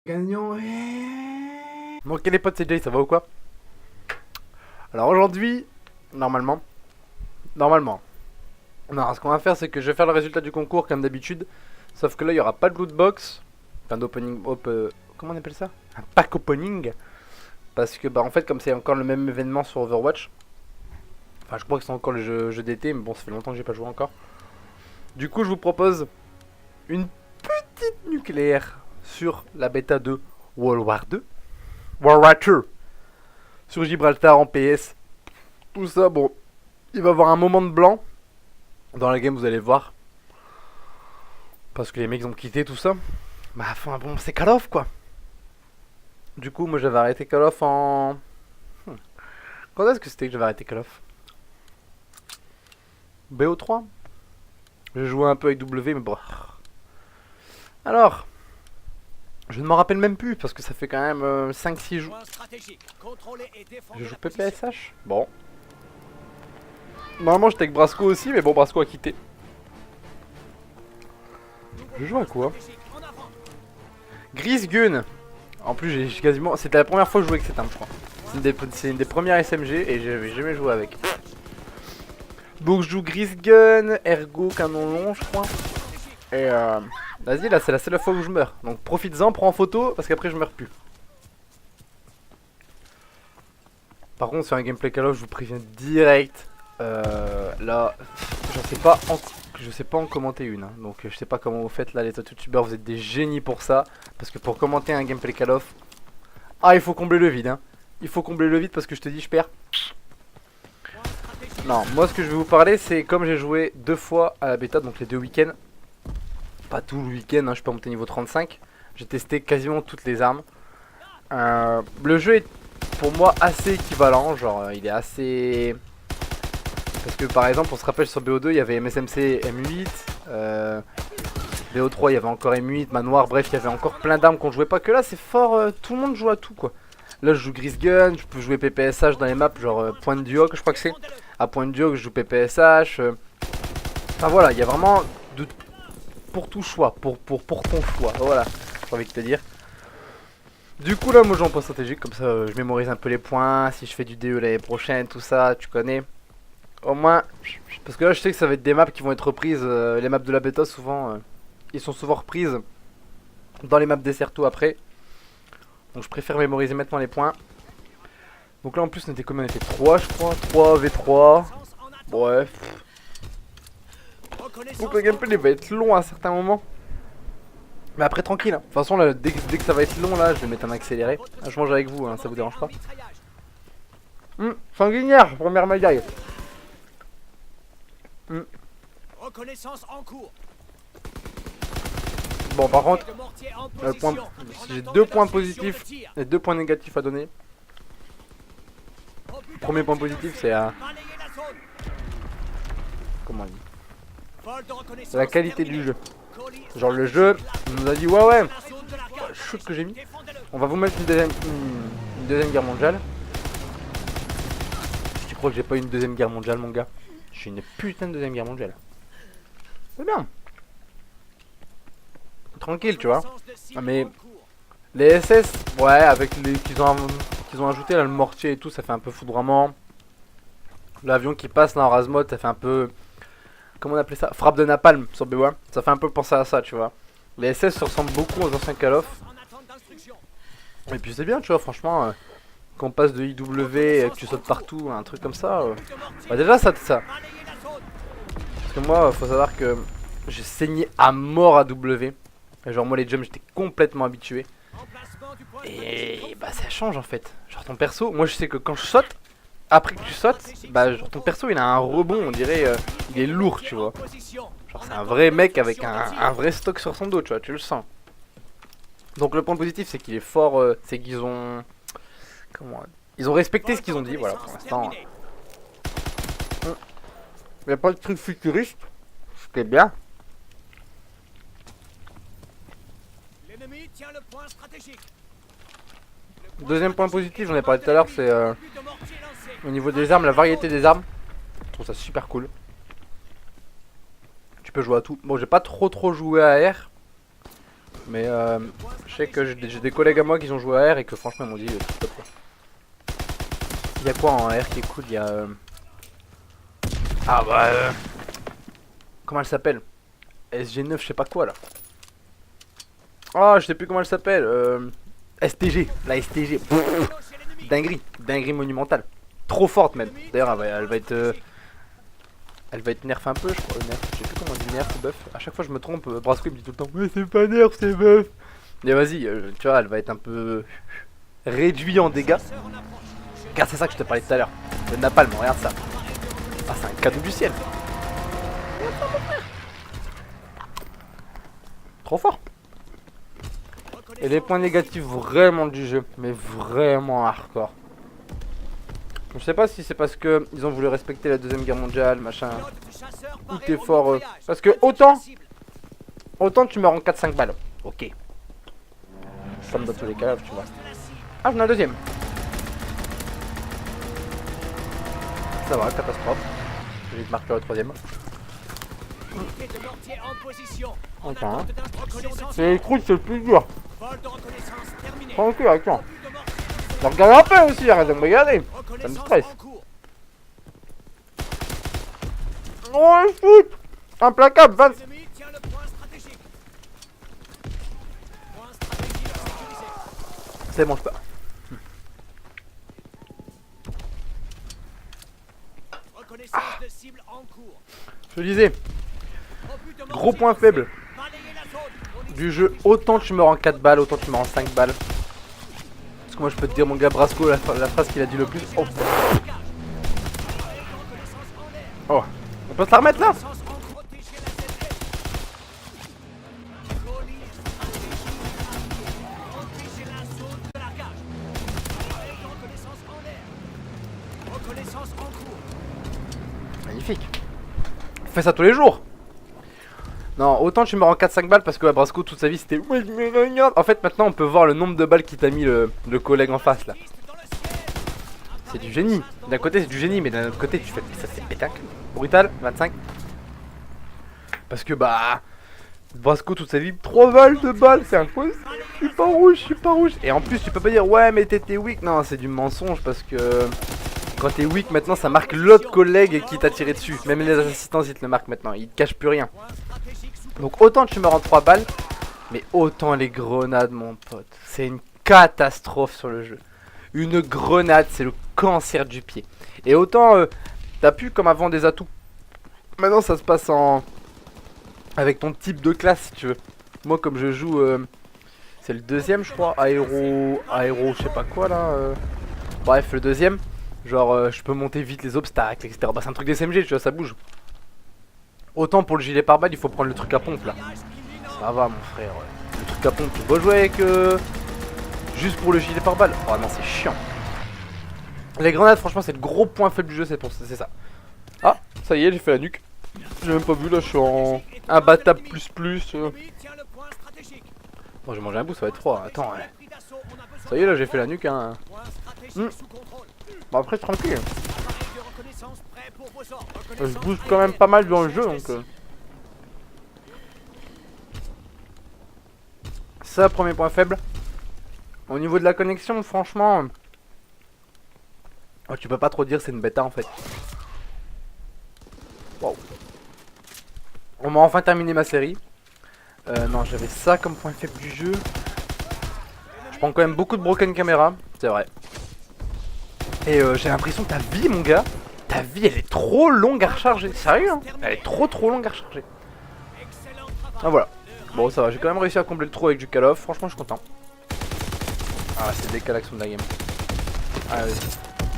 Gagnant. Bon, ok les potes, c'est Jay, ça va ou quoi? Alors aujourd'hui, normalement, non, ce qu'on va faire, c'est que je vais faire le résultat du concours comme d'habitude. Sauf que là, il n'y aura pas de loot box. Enfin, d'opening. Comment on appelle ça? Un pack opening. Parce que, bah, en fait, comme c'est encore le même événement sur Overwatch. Enfin, je crois que c'est encore le jeu d'été, mais bon, ça fait longtemps que j'ai pas joué encore. Du coup, je vous propose une petite nucléaire sur la bêta de World War 2. World War 2. Sur Gibraltar en PS. Tout ça, bon. Il va y avoir un moment de blanc. Dans la game, vous allez voir. Parce que les mecs ont quitté tout ça. Bah, enfin, bon, c'est Call of quoi. Du coup, moi j'avais arrêté Call of en. Quand est-ce que c'était que j'avais arrêté Call of? BO3. J'ai joué un peu avec W, mais bon. Alors. Je ne m'en rappelle même plus parce que ça fait quand même 5-6 jours. Je joue PPSH. Bon. Normalement j'étais avec Brasco aussi, mais bon, Brasco a quitté. Je joue à quoi? Gris Gun. En plus j'ai quasiment... C'était la première fois que je jouais avec cette arme, je crois. C'est une des premières SMG et j'avais jamais joué avec. Donc je joue Gris Gun, Ergo, canon long je crois. Et vas-y, là c'est la seule fois où je meurs. Donc profites-en, prends en photo parce qu'après je meurs plus. Par contre sur un gameplay Call of je vous préviens direct. Là je sais pas en commenter une hein. Donc je sais pas comment vous faites là les autres youtubeurs, vous êtes des génies pour ça. Parce que pour commenter un gameplay Call of, ah il faut combler le vide hein. Il faut combler le vide parce que je te dis je perds. Non, moi ce que je vais vous parler c'est comme j'ai joué 2 fois à la bêta, donc les 2 week-ends. Pas tout le week-end, hein, je peux monter niveau 35. J'ai testé quasiment toutes les armes. Le jeu est pour moi assez équivalent, genre il est assez... Parce que par exemple on se rappelle sur BO2 il y avait MSMC M8, BO3 il y avait encore M8, Manoir, bref il y avait encore plein d'armes qu'on jouait pas. Que là c'est fort, tout le monde joue à tout quoi. Là je joue Gris Gun, je peux jouer PPSH dans les maps genre Point de Duoc je crois que c'est. À Point de Duoc je joue PPSH. Enfin voilà, il y a vraiment de... pour tout choix, pour ton choix, voilà, j'ai envie de te dire. Du coup là moi j'ai un point stratégique, comme ça je mémorise un peu les points, si je fais du DE l'année prochaine, tout ça, tu connais. Au moins, parce que là je sais que ça va être des maps qui vont être reprises, les maps de la bêta souvent, ils sont souvent reprises dans les maps Desserto après. Donc je préfère mémoriser maintenant les points. Donc là en plus on était combien? On était 3 je crois, 3 V3, bref. Donc le gameplay il va être long à certains moments. Mais après tranquille, hein. De toute façon là, dès que ça va être long là, je vais mettre un accéléré. Ah, je mange avec vous, hein, ça vous dérange pas. Sanguinière, première médaille. Reconnaissance en cours. Bon par contre, j'ai 2 points positifs et 2 points négatifs à donner. Le premier point positif c'est comment on dit, la qualité du jeu. Genre le jeu nous a dit ouais shoot que j'ai mis. On va vous mettre une deuxième guerre mondiale. Tu crois que j'ai pas une deuxième guerre mondiale mon gars? J'ai une putain de deuxième guerre mondiale. C'est bien. Tranquille tu vois. Ah, mais les SS, ouais avec les qu'ils ont ajouté là le mortier et tout, ça fait un peu foudroiement. L'avion qui passe là en Razmod, ça fait un peu... Comment on appelait ça? Frappe de napalm sur BO1. Ça fait un peu penser à ça tu vois. Les SS se ressemblent beaucoup aux anciens Call of. Et puis c'est bien tu vois franchement. Quand on passe de IW et que tu sautes partout, un truc comme ça. Bah déjà ça. Parce que moi faut savoir que j'ai saigné à mort à W. Et genre moi les jumps j'étais complètement habitué. Et bah ça change en fait. Genre ton perso, moi je sais que quand je saute, après que tu sautes, bah genre ton perso il a un rebond, on dirait il est lourd tu vois. Genre c'est un vrai mec avec un vrai stock sur son dos tu vois, tu le sens. Donc le point positif c'est qu'il est fort, c'est qu'ils ont... Comment... Ils ont respecté ce qu'ils ont dit, voilà pour l'instant. Il n'y a pas de truc futuriste, ce qui est bien. Deuxième point positif, j'en ai parlé tout à l'heure, c'est au niveau des armes, la variété des armes. Je trouve ça super cool. Tu peux jouer à tout. Bon, j'ai pas trop joué à R. Mais je sais que j'ai des collègues à moi qui ont joué à R et que franchement ils m'ont dit top quoi. Il y a quoi en R qui est cool? Il y a ah bah comment elle s'appelle? SG9 je sais pas quoi là. Oh je sais plus comment elle s'appelle. STG, la STG. Pff, dinguerie, dinguerie monumentale. Trop forte même. D'ailleurs elle va être nerf un peu je crois. Nerf, je sais plus comment on dit nerf ou buff. A chaque fois je me trompe, Brasco il me dit tout le temps ouais c'est pas nerf c'est buff. Mais vas-y, tu vois elle va être un peu réduite en dégâts. Regarde c'est ça que je te parlais tout à l'heure. Le napalm, regarde ça. Ah c'est un cadeau du ciel. Trop fort. Et les points négatifs vraiment du jeu, mais vraiment hardcore. Je sais pas si c'est parce que ils ont voulu respecter la deuxième guerre mondiale, machin. Ou t'es fort. Parce que autant tu meurs en 4-5 balles. Ok. Comme dans tous les cas, tu vois. Ah, j'en ai un deuxième. Ça va, catastrophe. Je vais te marquer le troisième. Ok. Hein. C'est les trucs, c'est le plus dur. Tranquille, attends. Regarde un peu aussi, arrête de me regarder. Ça me stresse. Oh, shoot. Implacable, 20. C'est bon, je peux. Je disais, gros point faible du jeu, autant tu meurs en 4 balles, autant tu meurs en 5 balles. Parce que moi je peux te dire mon gars Brasco, la phrase qu'il a dit le plus. Oh. Oh. On peut se la remettre là? Magnifique. On fait ça tous les jours. Non, autant tu meurs en 4-5 balles parce que Brasco toute sa vie c'était ouais, mais regarde. En fait maintenant on peut voir le nombre de balles qui t'a mis le collègue en face là. C'est du génie. D'un côté c'est du génie mais d'un autre côté tu fais ça c'est pétacle. Brutal, 25. Parce que bah Brasco toute sa vie 3 balles, 2 balles, c'est impossible. Je suis pas rouge, je suis pas rouge. Et en plus tu peux pas dire ouais mais t'étais weak. Non c'est du mensonge parce que quand t'es weak maintenant ça marque l'autre collègue qui t'a tiré dessus. Même les assistants ils te le marquent maintenant, ils te cachent plus rien. Donc autant tu meurs en 3 balles, mais autant les grenades mon pote. C'est une catastrophe sur le jeu. Une grenade c'est le cancer du pied. Et autant t'as plus comme avant des atouts. Maintenant ça se passe en avec ton type de classe si tu veux. Moi comme je joue c'est le deuxième je crois. Aéro je sais pas quoi là bref le deuxième. Genre je peux monter vite les obstacles etc. Bah c'est un truc d'SMG tu vois ça bouge. Autant pour le gilet pare-balles il faut prendre le truc à pompe là. Ça va mon frère le truc à pompe tu peux jouer avec juste pour le gilet pare-balles. Oh non c'est chiant. Les grenades franchement c'est le gros point faible du jeu c'est ça. Ah ça y est j'ai fait la nuque. J'ai même pas vu là je suis en imbattable plus. Bon j'ai mangé un bout ça va être froid. Attends ça y est là j'ai fait la nuque hein. Bon après tranquille. Je bouge quand même pas mal dans le jeu donc ça premier point faible. Au niveau de la connexion franchement tu peux pas trop dire c'est une bêta en fait. Wow. On m'a enfin terminé ma série. Non j'avais ça comme point faible du jeu. Je prends quand même beaucoup de broken camera, c'est vrai. Et j'ai l'impression que ta vie mon gars, ta vie elle est trop longue à recharger. Sérieux hein, elle est trop longue à recharger. Ah voilà. Bon ça va, j'ai quand même réussi à combler le trou avec du Call of. Franchement je suis content. Ah c'est le décalaction de la game. Allez,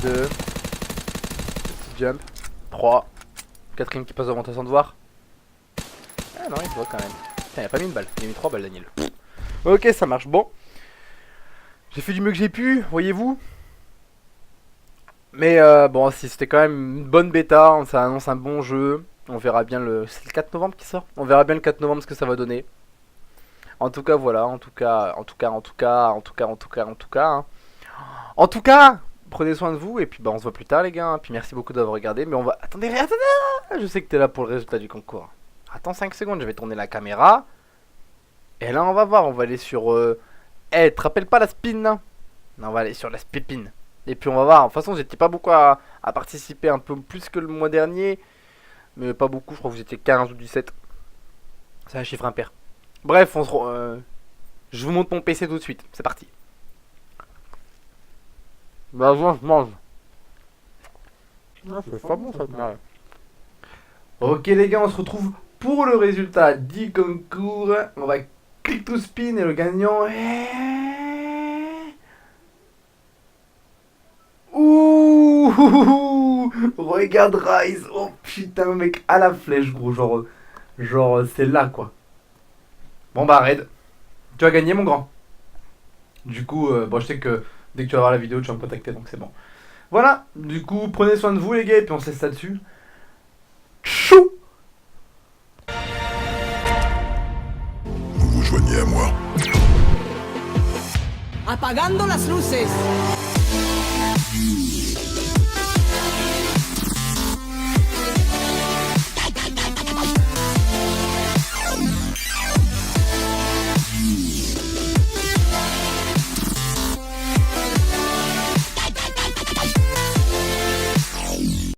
2 petit jump, 3 quatrième qui passe devant toi sans te voir. Ah non il te voit quand même. Putain il a pas mis une balle, il a mis 3 balles Daniel. Ok ça marche, bon. J'ai fait du mieux que j'ai pu, voyez-vous. Mais bon si c'était quand même une bonne bêta, ça annonce un bon jeu. On verra bien le... C'est le 4 novembre qui sort. On verra bien le 4 novembre ce que ça va donner. En tout cas voilà, en tout cas, prenez soin de vous et puis bah on se voit plus tard les gars. Puis merci beaucoup d'avoir regardé. Mais on va... Attendez, je sais que t'es là pour le résultat du concours. Attends 5 secondes, je vais tourner la caméra. Et là, on va voir. On va aller sur... Eh, te rappelles pas la spin là? Non, on va aller sur la spépine. Et puis on va voir. De toute façon, j'étais pas beaucoup à participer, un peu plus que le mois dernier. Mais pas beaucoup, je crois que vous étiez 15 ou 17. C'est un chiffre impair. Bref, je vous montre mon PC tout de suite. C'est parti. Bah, je mange. Ah, c'est pas bon ça. Ok les gars, on se retrouve pour le résultat du concours. On va click to spin et le gagnant est... Ouh, regarde Rise. Oh putain mec, à la flèche gros, genre c'est là quoi. Bon bah Red, tu as gagné mon grand. Du coup, bon je sais que dès que tu vas voir la vidéo tu vas me contacter donc c'est bon. Voilà, du coup prenez soin de vous les gars et puis on se laisse ça dessus. Chou. Vous vous joignez à moi. Apagando las luces.